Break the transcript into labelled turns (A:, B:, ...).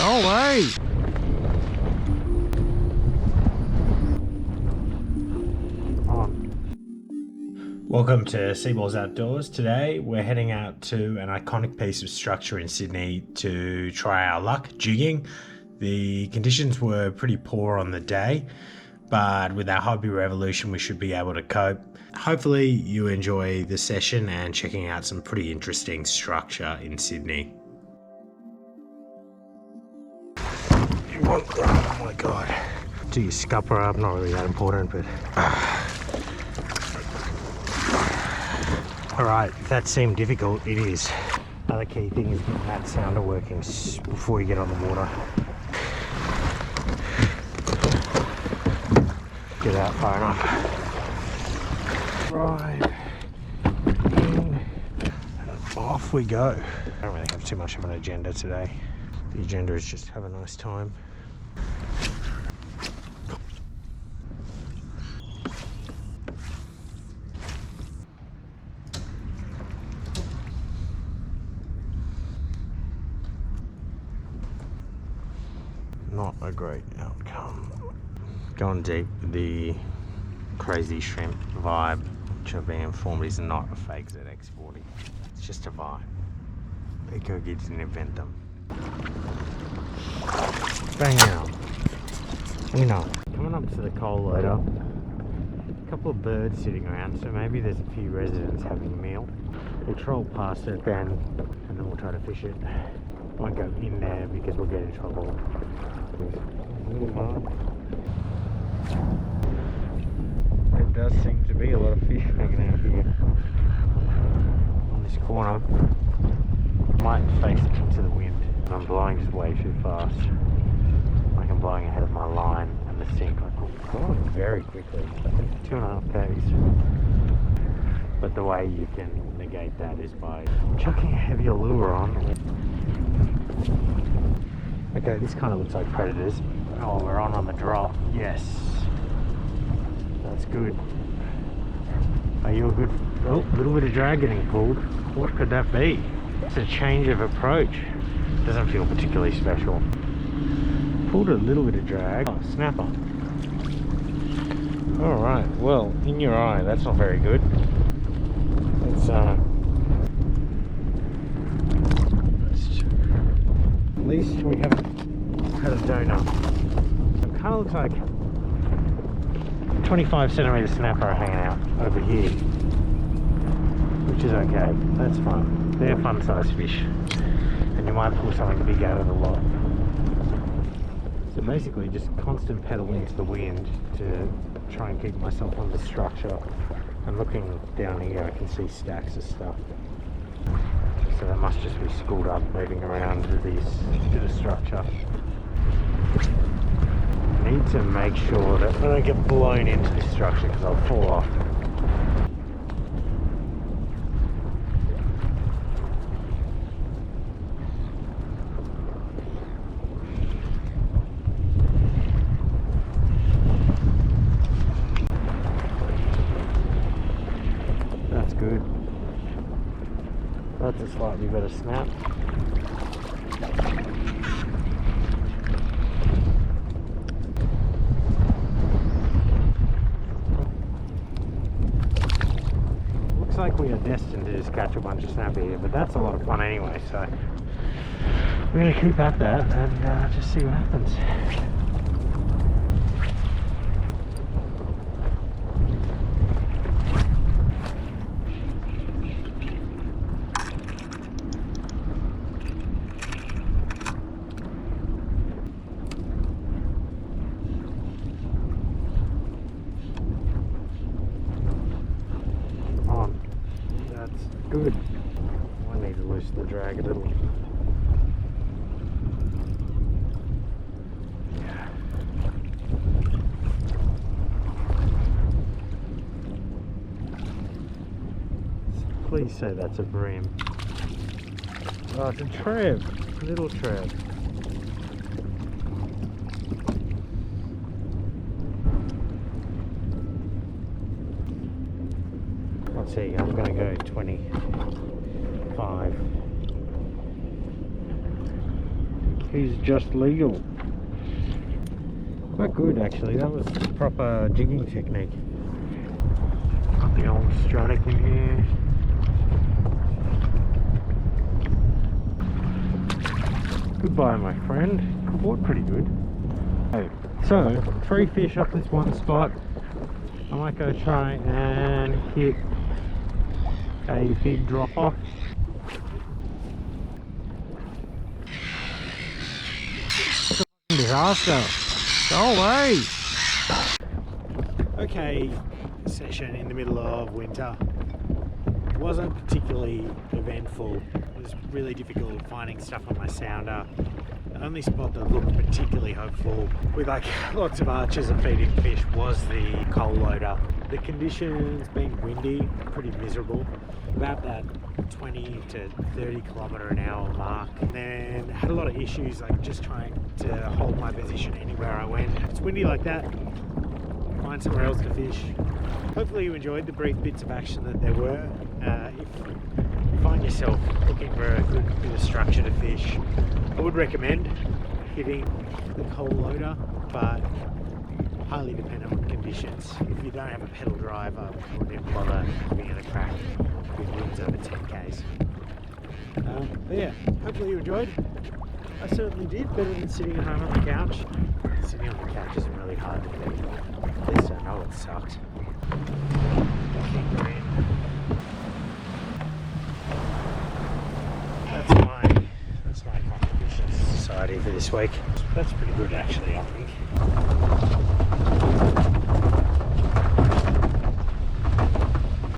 A: Go away! Welcome to Seaballs Outdoors. Today we're heading out to an iconic piece of structure in Sydney to try our luck, jigging. The conditions were pretty poor on the day, but with our hobby revolution we should be able to cope. Hopefully you enjoy the session and checking out some pretty interesting structure in Sydney. Oh my god. Do your scupper up, not really that important, but... Alright, that seemed difficult, it is. Other key thing is getting that sounder working before you get on the water. Get out far enough. Right. In. And off we go. I don't really have too much of an agenda today. The agenda is just have a nice time. Not a great outcome. Going deep, the crazy shrimp vibe, which I've been informed is not a fake ZX40. It's just a vibe. Eco Gids didn't invent them. Bang out. We know. Coming up to the coal loader, a couple of birds sitting around, so maybe there's a few residents having a meal. We'll troll past it then, and then we'll try to fish it. Won't go in there because we'll get in trouble. There does seem to be a lot of fish hanging out here on this corner. Might face it into the wind. I'm blowing just way too fast. Like I'm blowing ahead of my line and the sink. I'm blowing very quickly. I think 2.5 k's. But the way you can negate that is by chucking a heavier lure on. Okay, this kind of looks like predators. Oh, we're on the drop. Yes. That's good. Are you a good... Oh, a little bit of drag getting pulled. What could that be? It's a change of approach. Doesn't feel particularly special. Pulled a little bit of drag. Oh, snapper. Alright, well, in your eye, that's not very good. It's, at least we haven't had a donut. It kind of looks like 25 centimeter snapper hanging out over here, which is okay. That's fun. They're fun sized fish, and you might pull something big out of the lot. So basically, just constant pedaling to the wind to try and keep myself on the structure. And looking down here, I can see stacks of stuff. So they must just be schooled up, moving around to the structure. I need to make sure that I don't get blown into this structure because I'll fall off. That's good. That's a slightly better snap. Looks like we are destined to just catch a bunch of snapper here, but that's a lot of fun anyway, so we're going to keep at that and just see what happens. Good. I need to loosen the drag a little. Yeah. Please say that's a bream. Oh, it's a treb. Little treb. Let's see, I'm going to go 25. he's just legal. Quite good actually, that was proper jigging technique. Got the old Stradic in here. Goodbye my friend, caught pretty good. So, 3 fish up this one spot. I might go try and hit a big drop off. Disaster. Go away. Okay, session in the middle of winter. It wasn't particularly eventful. It was really difficult finding stuff on my sounder. The only spot that looked particularly hopeful with like lots of arches and feeding fish was the coal loader. The conditions being windy, pretty miserable. About that 20 to 30 kilometre an hour mark, and then had a lot of issues like just trying to hold my position anywhere I went. It's windy like that, find somewhere else to fish. Hopefully you enjoyed the brief bits of action that there were. If you find yourself looking for a good bit of structure to fish, I would recommend hitting the coal loader, but highly dependent on conditions. If you don't have a pedal drive, I wouldn't even bother giving it a crack with winds over 10 k's. But yeah, hopefully you enjoyed. I certainly did, better than sitting at home on the couch. Sitting on the couch isn't really hard to do. At least I know it sucks. That's my contribution to society for this week. That's pretty good actually, I think.